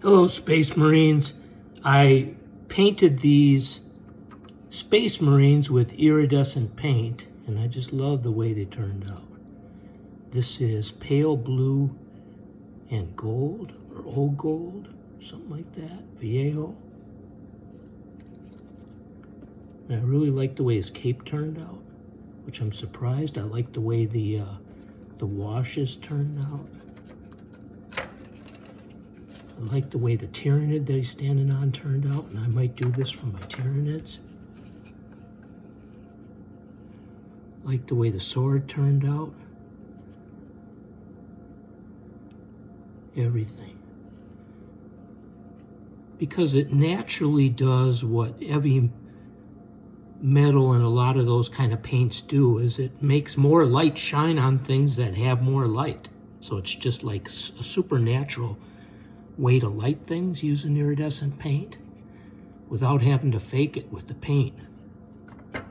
Hello, Space Marines. I painted these Space Marines with iridescent paint, and I just love the way they turned out. This is pale blue and gold, or old gold, something like that, Vallejo. And I really like the way his cape turned out, which I'm surprised. I like the way the washes turned out. I like the way the Tyranid that he's standing on turned out, and I might do this for my Tyranids. I like the way the sword turned out. Everything. Because it naturally does what heavy metal and a lot of those kind of paints do, is it makes more light shine on things that have more light. So it's just like a supernatural way to light things using iridescent paint without having to fake it with the paint. I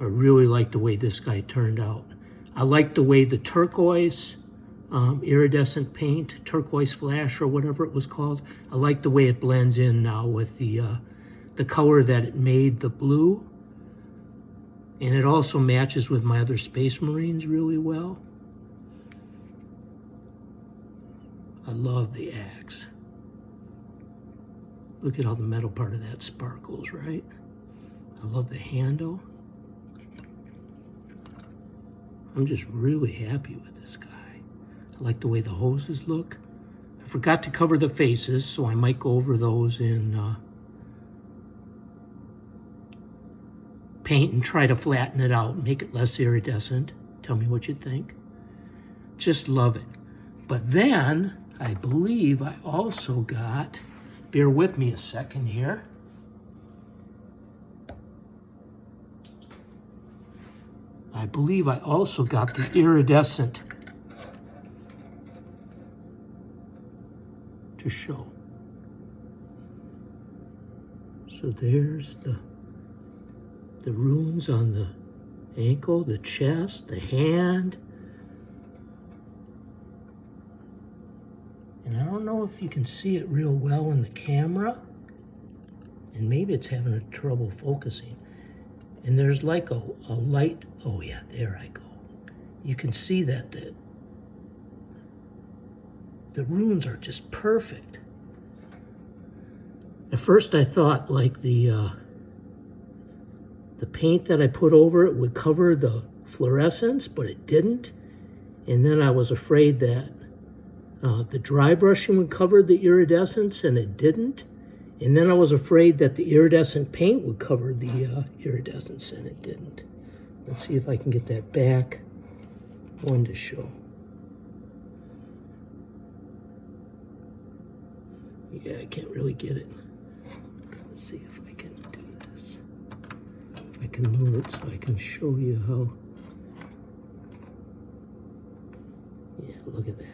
really like the way this guy turned out. I like the way the turquoise iridescent paint, turquoise flash or whatever it was called, I like the way it blends in now with the color that it made the blue. And it also matches with my other Space Marines really well. I love the axe. Look at how the metal part of that sparkles, right? I love the handle. I'm just really happy with this guy. I like the way the hoses look. I forgot to cover the faces, so I might go over those in paint and try to flatten it out, make it less iridescent. Tell me what you think. Just love it. But then, I believe I also got, bear with me a second here. I believe I also got the iridescent to show. So there's the runes on the ankle, the chest, the hand. And I don't know if you can see it real well in the camera. And maybe it's having a trouble focusing. And there's like a light, oh yeah, there I go. You can see that the runes are just perfect. At first I thought like the paint that I put over it would cover the fluorescence, but it didn't. And then I was afraid that the dry brushing would cover the iridescence, and it didn't. And then I was afraid that the iridescent paint would cover the iridescence, and it didn't. Let's see if I can get that back one to show. Yeah, I can't really get it. Let's see if I can do this. If I can move it so I can show you how. Yeah, look at that.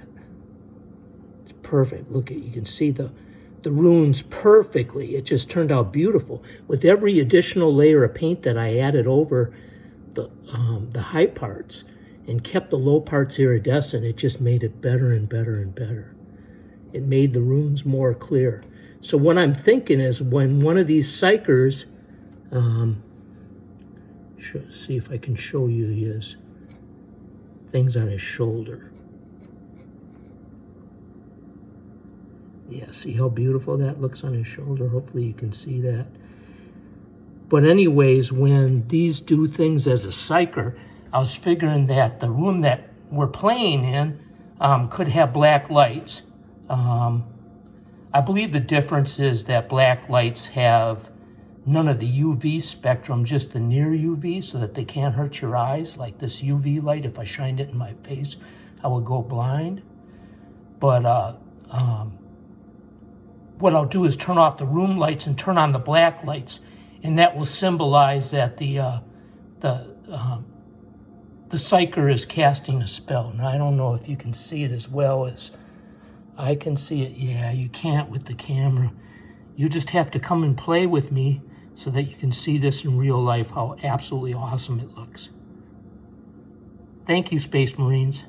It's perfect. Look at, you can see the runes perfectly. It just turned out beautiful. With every additional layer of paint that I added over the high parts and kept the low parts iridescent, it just made it better and better and better. It made the runes more clear. So what I'm thinking is when one of these psychers, see if I can show you his things on his shoulder. Yeah, see how beautiful that looks on his shoulder? Hopefully you can see that. But anyways, when these do things as a psyker, I was figuring that the room that we're playing in could have black lights. I believe the difference is that black lights have none of the UV spectrum, just the near UV, so that they can't hurt your eyes. Like this UV light, if I shined it in my face, I would go blind. But what I'll do is turn off the room lights and turn on the black lights, and that will symbolize that the psyker is casting a spell. Now, I don't know if you can see it as well as I can see it. Yeah, you can't with the camera. You just have to come and play with me so that you can see this in real life, how absolutely awesome it looks. Thank you, Space Marines.